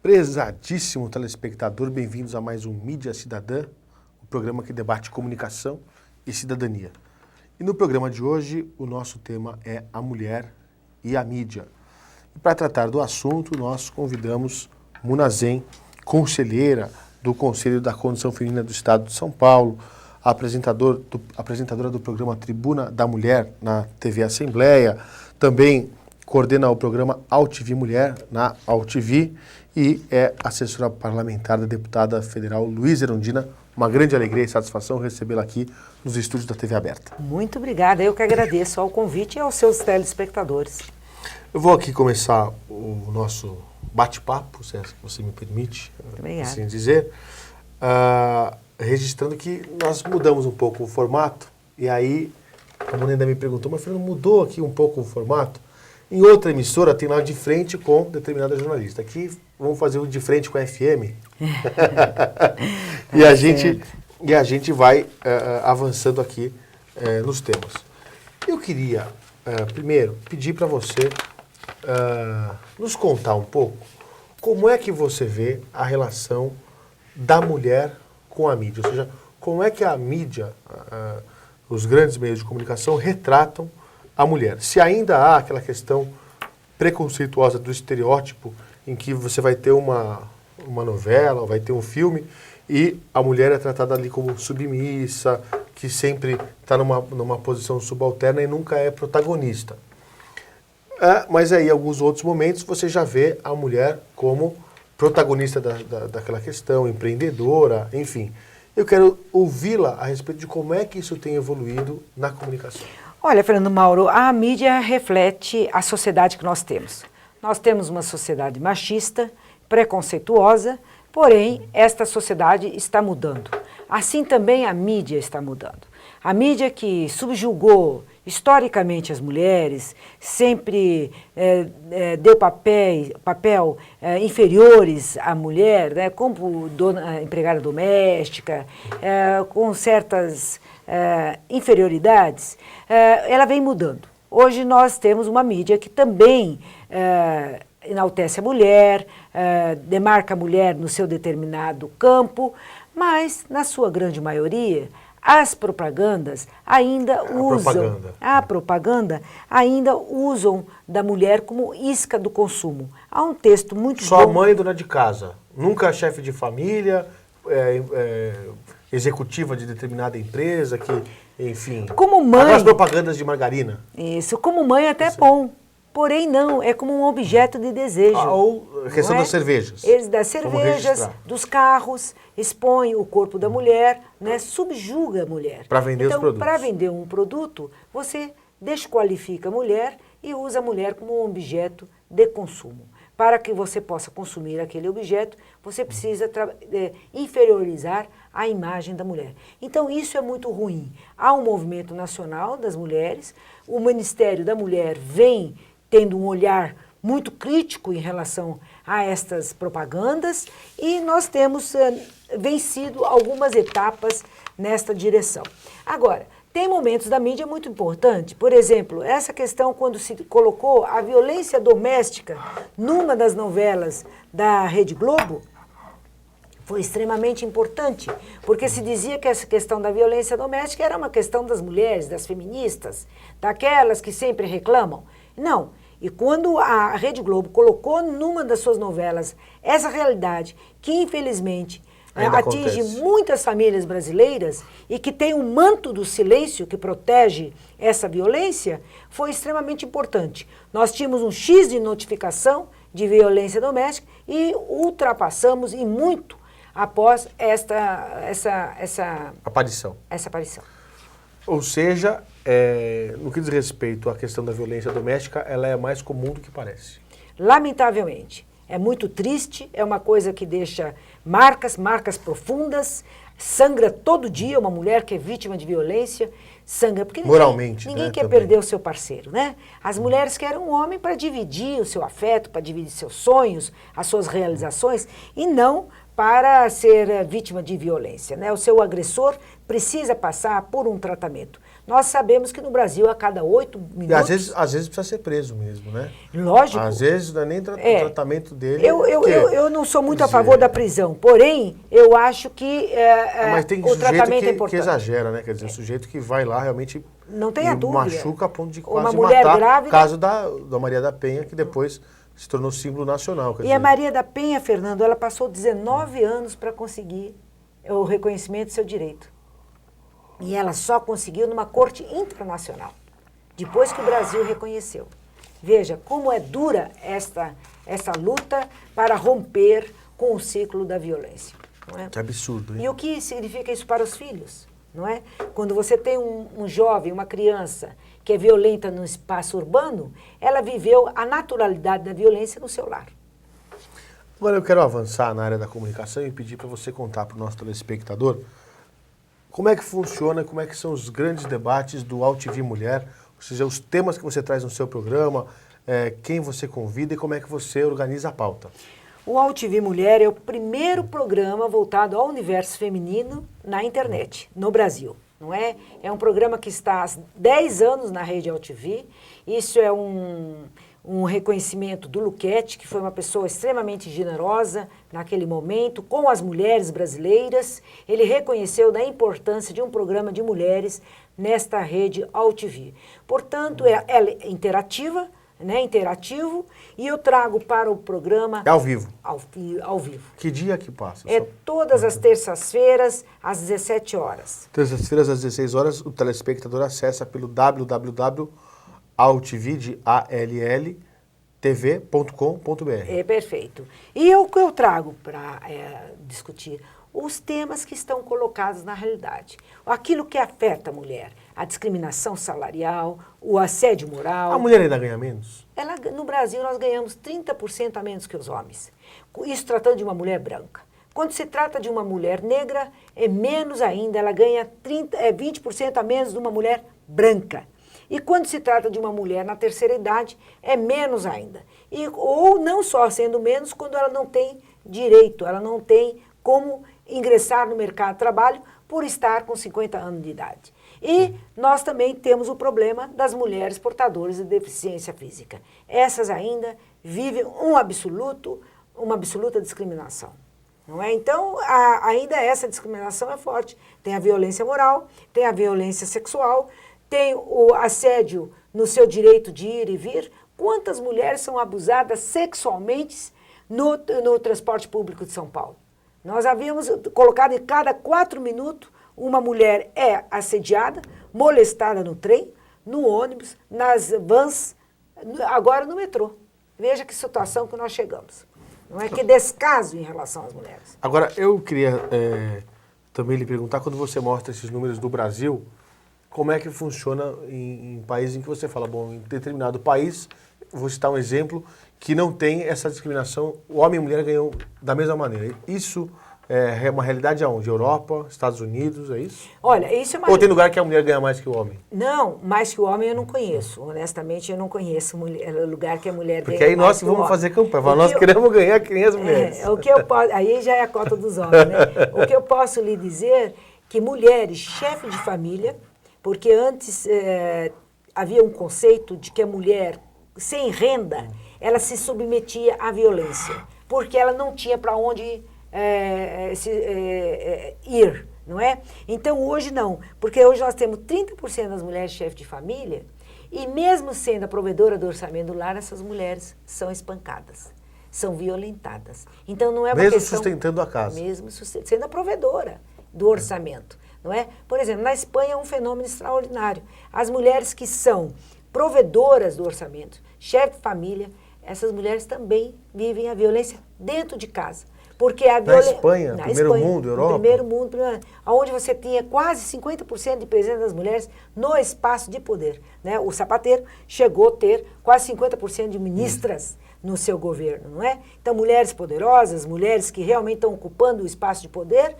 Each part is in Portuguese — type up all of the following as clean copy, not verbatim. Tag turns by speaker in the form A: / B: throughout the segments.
A: Prezadíssimo telespectador, bem-vindos a mais um Mídia Cidadã, o programa que debate comunicação e cidadania. E no programa de hoje, o nosso tema é a mulher e a mídia. E para tratar do assunto, nós convidamos Muna Zen, conselheira do Conselho da Condição Feminina do Estado de São Paulo, apresentadora do programa Tribuna da Mulher na TV Assembleia, também coordena o programa AltV Mulher na AltV e é assessora parlamentar da deputada federal Luísa Erundina. Uma grande alegria e satisfação recebê-la aqui nos estúdios da TV Aberta.
B: Muito obrigada, eu que agradeço ao convite e aos seus telespectadores.
A: Eu vou aqui começar o nosso bate-papo, se você me permite assim dizer, registrando que nós mudamos um pouco o formato, e aí a Mona ainda me perguntou, mas Fernando, mudou aqui um pouco o formato? Em outra emissora tem lá de frente com determinada jornalista. Aqui vamos fazer o de frente com a FM. e a gente vai avançando aqui nos temas. Eu queria, primeiro, pedir para você nos contar um pouco como é que você vê a relação da mulher com a mídia. Ou seja, como é que a mídia, os grandes meios de comunicação retratam a mulher. Se ainda há aquela questão preconceituosa do estereótipo em que você vai ter uma novela, vai ter um filme e a mulher é tratada ali como submissa, que sempre está numa posição subalterna e nunca é protagonista. Mas aí, em alguns outros momentos, você já vê a mulher como protagonista daquela questão, empreendedora, enfim. Eu quero ouvi-la a respeito de como é que isso tem evoluído na comunicação.
B: Olha, Fernando Mauro, a mídia reflete a sociedade que nós temos. Nós temos uma sociedade machista, preconceituosa, porém, esta sociedade está mudando. Assim também a mídia está mudando. A mídia que subjugou historicamente as mulheres, sempre deu papel inferiores à mulher, né, como empregada doméstica, com certas inferioridades, ela vem mudando. Hoje nós temos uma mídia que também enaltece a mulher, demarca a mulher no seu determinado campo, mas, na sua grande maioria, as propagandas ainda usam, a propaganda ainda usam da mulher como isca do consumo. Há um texto muito
A: Só bom. Mãe dona de casa, nunca chefe de família, executiva de determinada empresa, que, enfim,
B: como mãe,
A: as propagandas de margarina.
B: Isso, como mãe até é bom. Porém, não, é como um objeto de desejo.
A: Ou a questão das cervejas.
B: Das cervejas, dos carros, expõe o corpo da mulher, né, subjuga a mulher.
A: Para vender os produtos.
B: Para vender um produto, você desqualifica a mulher e usa a mulher como um objeto de consumo. Para que você possa consumir aquele objeto, você precisa inferiorizar a imagem da mulher. Então, isso é muito ruim. Há um movimento nacional das mulheres, o Ministério da Mulher vem tendo um olhar muito crítico em relação a estas propagandas e nós temos vencido algumas etapas nesta direção. Agora, tem momentos da mídia muito importantes, por exemplo, essa questão quando se colocou a violência doméstica numa das novelas da Rede Globo, foi extremamente importante, porque se dizia que essa questão da violência doméstica era uma questão das mulheres, das feministas, daquelas que sempre reclamam. Não. E quando a Rede Globo colocou numa das suas novelas essa realidade, que infelizmente atinge muitas famílias brasileiras e que tem um manto do silêncio que protege essa violência, foi extremamente importante. Nós tínhamos um X de notificação de violência doméstica e ultrapassamos e muito após essa aparição.
A: Ou seja, no que diz respeito à questão da violência doméstica, ela é mais comum do que parece.
B: Lamentavelmente. É muito triste, é uma coisa que deixa marcas profundas, sangra todo dia, uma mulher que é vítima de violência, sangra. Porque
A: moralmente,
B: ninguém quer perder o seu parceiro, né? As mulheres querem um homem para dividir o seu afeto, para dividir seus sonhos, as suas realizações, e não para ser vítima de violência, né? O seu agressor precisa passar por um tratamento. Nós sabemos que no Brasil, a cada 8 minutos...
A: E às vezes precisa ser preso mesmo, né?
B: Lógico.
A: Às vezes não é nem o tratamento dele.
B: Eu não sou muito a favor da prisão, porém, eu acho que
A: mas tem
B: o tratamento é importante.
A: que exagera, né? Quer dizer, o sujeito que vai lá realmente
B: não tenha dúvida.
A: Machuca a ponto de
B: Uma
A: quase
B: mulher
A: matar.
B: grávida...
A: Caso da Maria da Penha, que depois se tornou símbolo nacional. Quer
B: E
A: dizer,
B: a Maria da Penha, Fernando, ela passou 19 anos para conseguir o reconhecimento do seu direito. E ela só conseguiu numa corte internacional, depois que o Brasil reconheceu. Veja como é dura essa luta para romper com o ciclo da violência. Não é?
A: Que absurdo, hein?
B: E o que significa isso para os filhos? Não é? Quando você tem um jovem, uma criança que é violenta no espaço urbano, ela viveu a naturalidade da violência no seu lar.
A: Agora eu quero avançar na área da comunicação e pedir para você contar para o nosso telespectador como é que funciona, como é que são os grandes debates do AltV Mulher, ou seja, os temas que você traz no seu programa, quem você convida e como é que você organiza a pauta.
B: O AltV Mulher é o primeiro programa voltado ao universo feminino na internet, no Brasil. Não é? É um programa que está há 10 anos na rede AltV. Isso é um reconhecimento do Luquete, que foi uma pessoa extremamente generosa naquele momento, com as mulheres brasileiras. Ele reconheceu da importância de um programa de mulheres nesta rede AltV. Portanto, ela é interativa, né, interativo, e eu trago para o programa...
A: É ao vivo?
B: Ao vivo.
A: Que dia que passa?
B: É todas as terças-feiras, às 17 horas.
A: Terças-feiras, às 16 horas, o telespectador acessa pelo www.altv.com.br.
B: É perfeito. E o que eu trago para discutir? Os temas que estão colocados na realidade. Aquilo que afeta a mulher. A discriminação salarial, o assédio moral.
A: A mulher ainda ganha menos?
B: No Brasil, nós ganhamos 30% a menos que os homens. Isso tratando de uma mulher branca. Quando se trata de uma mulher negra, é menos ainda. Ela ganha 20% a menos de uma mulher branca. E quando se trata de uma mulher na terceira idade, é menos ainda. Ou não só sendo menos, quando ela não tem direito, ela não tem como ingressar no mercado de trabalho por estar com 50 anos de idade. E nós também temos o problema das mulheres portadoras de deficiência física. Essas ainda vivem uma absoluta discriminação. Não é? Então, ainda essa discriminação é forte. Tem a violência moral, tem a violência sexual, tem o assédio no seu direito de ir e vir. Quantas mulheres são abusadas sexualmente no transporte público de São Paulo? Nós havíamos colocado em cada 4 minutos uma mulher é assediada, molestada no trem, no ônibus, nas vans, agora no metrô. Veja que situação que nós chegamos. Não é? Que descaso em relação às mulheres.
A: Agora, eu queria também lhe perguntar, quando você mostra esses números do Brasil, como é que funciona em países em que você fala, bom, em determinado país, vou citar um exemplo, que não tem essa discriminação, o homem e a mulher ganham da mesma maneira. Isso é uma realidade aonde? Europa, Estados Unidos, é isso?
B: Olha, isso é uma...
A: Ou tem lugar que a mulher ganha mais que o homem?
B: Não, mais que o homem eu não conheço. Honestamente, eu não conheço lugar que a mulher
A: Porque
B: ganha
A: aí
B: mais
A: nós
B: que
A: vamos
B: o homem.
A: fazer campanha, nós queremos ganhar que nem as mulheres.
B: O que eu posso, aí já é a cota dos homens, né? O que eu posso lhe dizer que mulheres, chefe de família, porque antes havia um conceito de que a mulher sem renda, ela se submetia à violência, porque ela não tinha para onde ir, não é? Então hoje não, porque hoje nós temos 30% das mulheres chefes de família e mesmo sendo a provedora do orçamento do lar, essas mulheres são espancadas, são violentadas. Então não é uma
A: mesmo
B: questão...
A: sustentando a casa.
B: Mesmo sendo a provedora do orçamento, não é? Por exemplo, na Espanha é um fenômeno extraordinário. As mulheres que são provedoras do orçamento, chefe de família, essas mulheres também vivem a violência dentro de casa. Porque a violência...
A: Espanha, primeiro mundo, Europa?
B: Primeiro mundo, onde você tinha quase 50% de presença das mulheres no espaço de poder. Né? O Zapatero chegou a ter quase 50% de ministras no seu governo, não é? Então, mulheres poderosas, mulheres que realmente estão ocupando o espaço de poder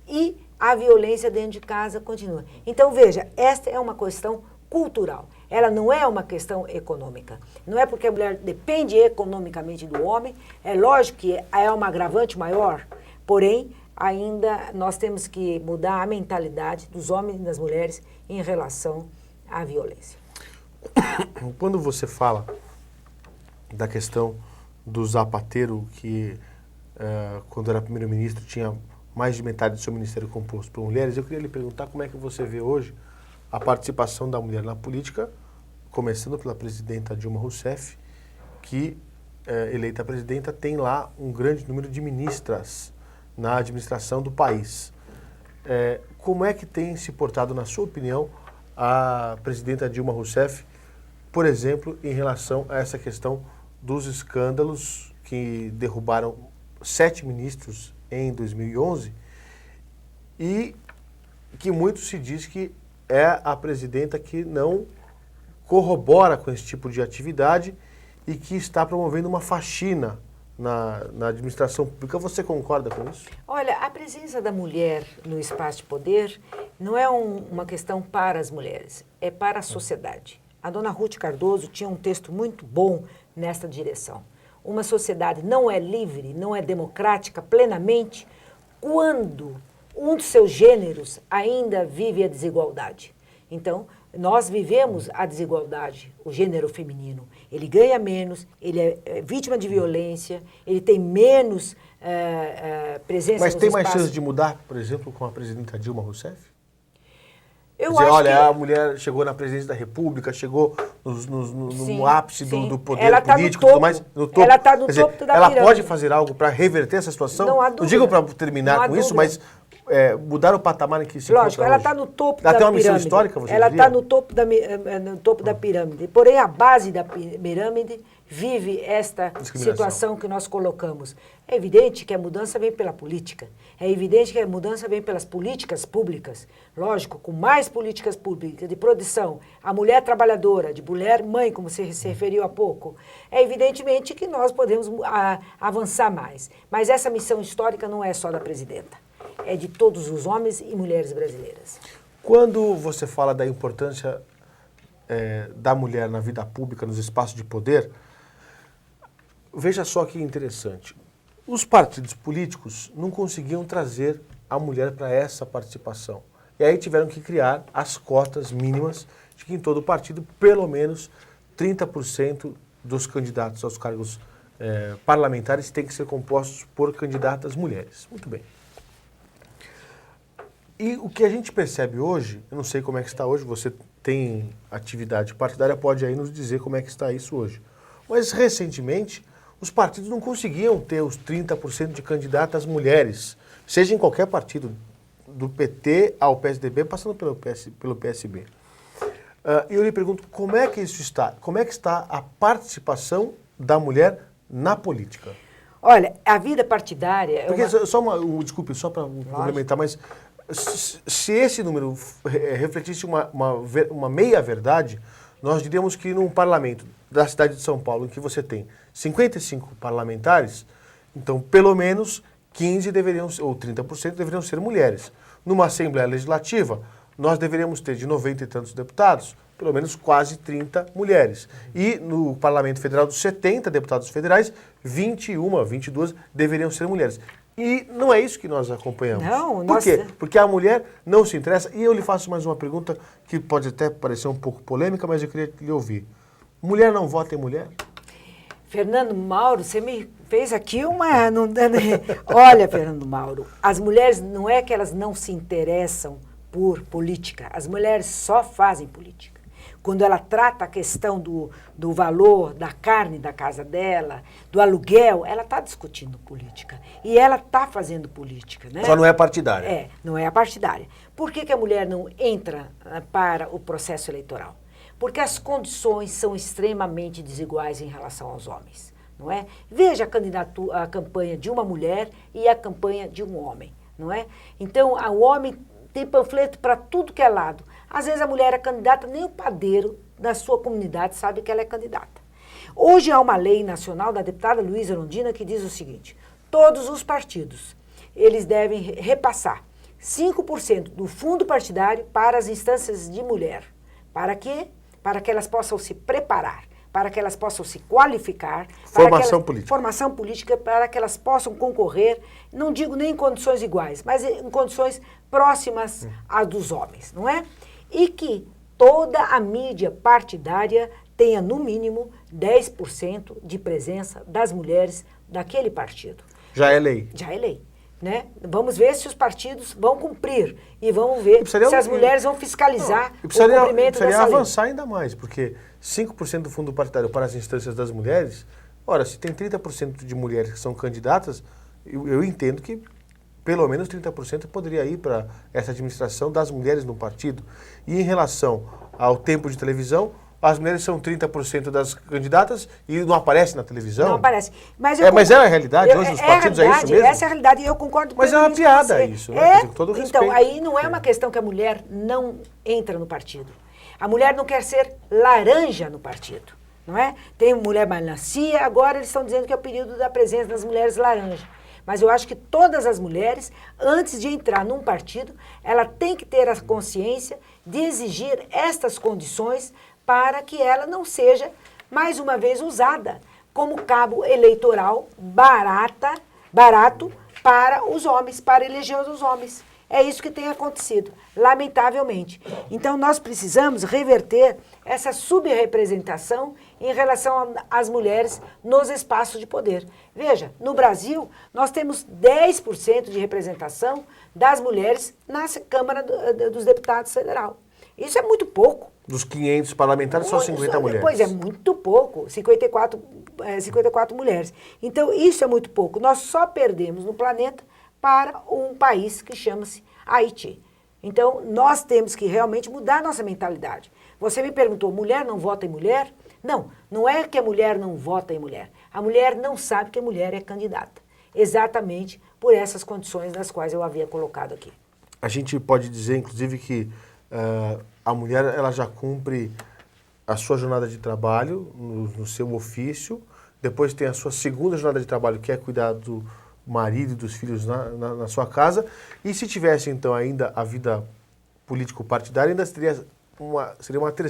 B: e a violência dentro de casa continua. Então, veja, esta é uma questão cultural. Ela não é uma questão econômica. Não é porque a mulher depende economicamente do homem, é lógico que é uma agravante maior, porém, ainda nós temos que mudar a mentalidade dos homens e das mulheres em relação a violência.
A: Quando você fala da questão do Zapatero, que quando era primeiro-ministro tinha mais de metade do seu ministério composto por mulheres, eu queria lhe perguntar como é que você vê hoje a participação da mulher na política, começando pela presidenta Dilma Rousseff, que, eleita presidenta, tem lá um grande número de ministras na administração do país. Como é que tem se portado, na sua opinião, a presidenta Dilma Rousseff, por exemplo, em relação a essa questão dos escândalos que derrubaram 7 ministros em 2011 e que muito se diz que é a presidenta que não corrobora com esse tipo de atividade e que está promovendo uma faxina na administração pública. Você concorda com isso?
B: Olha, a presença da mulher no espaço de poder não é uma questão para as mulheres, é para a sociedade. A dona Ruth Cardoso tinha um texto muito bom nesta direção. Uma sociedade não é livre, não é democrática plenamente quando um dos seus gêneros ainda vive a desigualdade. Então, nós vivemos a desigualdade, o gênero feminino. Ele ganha menos, ele é vítima de violência, ele tem menos presença nos
A: Mas tem mais
B: espaços.
A: chance de mudar, por exemplo, com a presidenta Dilma Rousseff?
B: Eu
A: Dizer,
B: acho
A: olha,
B: que
A: a mulher chegou na presidência da República, chegou no ápice
B: sim.
A: do poder
B: Ela tá no
A: político e tudo
B: topo.
A: mais. No topo.
B: Ela tá no
A: Quer dizer,
B: topo da
A: ela
B: pirâmide.
A: pode fazer algo para reverter essa situação?
B: Não há
A: Não
B: dúvida.
A: digo para
B: Não
A: terminar
B: há
A: com isso,
B: dúvida.
A: mas mudar o patamar em que se
B: Lógico,
A: encontra
B: ela
A: hoje.
B: está no topo
A: Ela
B: da
A: tem uma
B: pirâmide.
A: missão histórica, você
B: Ela
A: diria?
B: está no topo da pirâmide. Porém, a base da pirâmide vive esta situação que nós colocamos. É evidente que a mudança vem pela política. É evidente que a mudança vem pelas políticas públicas. Lógico, com mais políticas públicas de produção, a mulher trabalhadora, de mulher mãe, como você se referiu há pouco, é evidentemente que nós podemos avançar mais. Mas essa missão histórica não é só da presidenta. É de todos os homens e mulheres brasileiras.
A: Quando você fala da importância da mulher na vida pública, nos espaços de poder, veja só que interessante. Os partidos políticos não conseguiam trazer a mulher para essa participação. E aí tiveram que criar as cotas mínimas de que em todo partido, pelo menos 30% dos candidatos aos cargos parlamentares têm que ser compostos por candidatas mulheres. Muito bem. E o que a gente percebe hoje, eu não sei como é que está hoje, você tem atividade partidária, pode aí nos dizer como é que está isso hoje. Mas recentemente, os partidos não conseguiam ter os 30% de candidatas mulheres, seja em qualquer partido, do PT ao PSDB, passando pelo PSB. E eu lhe pergunto, como é que isso está? Como é que está a participação da mulher na política?
B: Olha, a vida partidária...
A: Porque, desculpe, só para complementar, mas se esse número refletisse uma meia-verdade, nós diríamos que num parlamento da cidade de São Paulo, em que você tem 55 parlamentares, então pelo menos 15 deveriam, ou 30% deveriam ser mulheres. Numa Assembleia Legislativa, nós deveríamos ter de 90 e tantos deputados, pelo menos quase 30 mulheres. E no Parlamento Federal, dos 70 deputados federais, 21, 22 deveriam ser mulheres. E não é isso que nós acompanhamos.
B: Não,
A: Por quê? Porque a mulher não se interessa. E eu lhe faço mais uma pergunta que pode até parecer um pouco polêmica, mas eu queria lhe ouvir. Mulher não vota em mulher?
B: Fernando Mauro, você me fez aqui uma... Olha, Fernando Mauro, as mulheres não é que elas não se interessam por política, as mulheres só fazem política. Quando ela trata a questão do valor da carne da casa dela, do aluguel, ela está discutindo política. E ela está fazendo política, né?
A: Só não é partidária.
B: Não é a partidária. Por que a mulher não entra para o processo eleitoral? Porque as condições são extremamente desiguais em relação aos homens, não é? Veja a campanha de uma mulher e a campanha de um homem, não é? Então, o homem tem panfleto para tudo que é lado. Às vezes a mulher é candidata, nem o padeiro da sua comunidade sabe que ela é candidata. Hoje há uma lei nacional da deputada Luísa Erundina que diz o seguinte: todos os partidos, eles devem repassar 5% do fundo partidário para as instâncias de mulher. Para quê? Para que elas possam se preparar, para que elas possam se qualificar. Formação política, para que elas possam concorrer, não digo nem em condições iguais, mas em condições próximas às dos homens, não é? E que toda a mídia partidária tenha, no mínimo, 10% de presença das mulheres daquele partido.
A: Já é lei.
B: Já é lei. Né? Vamos ver se os partidos vão cumprir e vamos ver se as mulheres vão fiscalizar o cumprimento dessa lei.
A: Precisaria avançar ainda mais, porque 5% do fundo partidário para as instâncias das mulheres, ora, se tem 30% de mulheres que são candidatas, eu entendo que pelo menos 30% poderia ir para essa administração das mulheres no partido. E em relação ao tempo de televisão, as mulheres são 30% das candidatas e não aparecem na televisão?
B: Não aparece. Mas
A: é a realidade hoje dos partidos, é isso mesmo?
B: Essa é a realidade e eu concordo com
A: Mas é uma piada isso, né? Com todo respeito.
B: Então, aí não é uma questão que a mulher não entra no partido. A mulher não quer ser laranja no partido, não é? Tem mulher melancia, agora eles estão dizendo que é o período da presença das mulheres laranja. Mas eu acho que todas as mulheres, antes de entrar num partido, ela tem que ter a consciência de exigir estas condições para que ela não seja, mais uma vez, usada como cabo eleitoral barato para os homens, para eleger os homens. É isso que tem acontecido, lamentavelmente. Então, nós precisamos reverter essa subrepresentação em relação às mulheres nos espaços de poder. Veja, no Brasil, nós temos 10% de representação das mulheres na Câmara dos Deputados Federal. Isso é muito pouco.
A: Dos 500 parlamentares, só 50 mulheres.
B: Pois é, muito pouco. 54 mulheres. Então, isso é muito pouco. Nós só perdemos no planeta para um país que chama-se Haiti. Então, nós temos que realmente mudar nossa mentalidade. Você me perguntou, mulher não vota em mulher? Não, não é que a mulher não vota em mulher. A mulher não sabe que a mulher é candidata. Exatamente por essas condições das quais eu havia colocado aqui.
A: A gente pode dizer, inclusive, que a mulher ela já cumpre a sua jornada de trabalho no seu ofício, depois tem a sua segunda jornada de trabalho, que é cuidar do marido e dos filhos na sua casa, e se tivesse, então, ainda a vida político-partidária, ainda seria uma terceira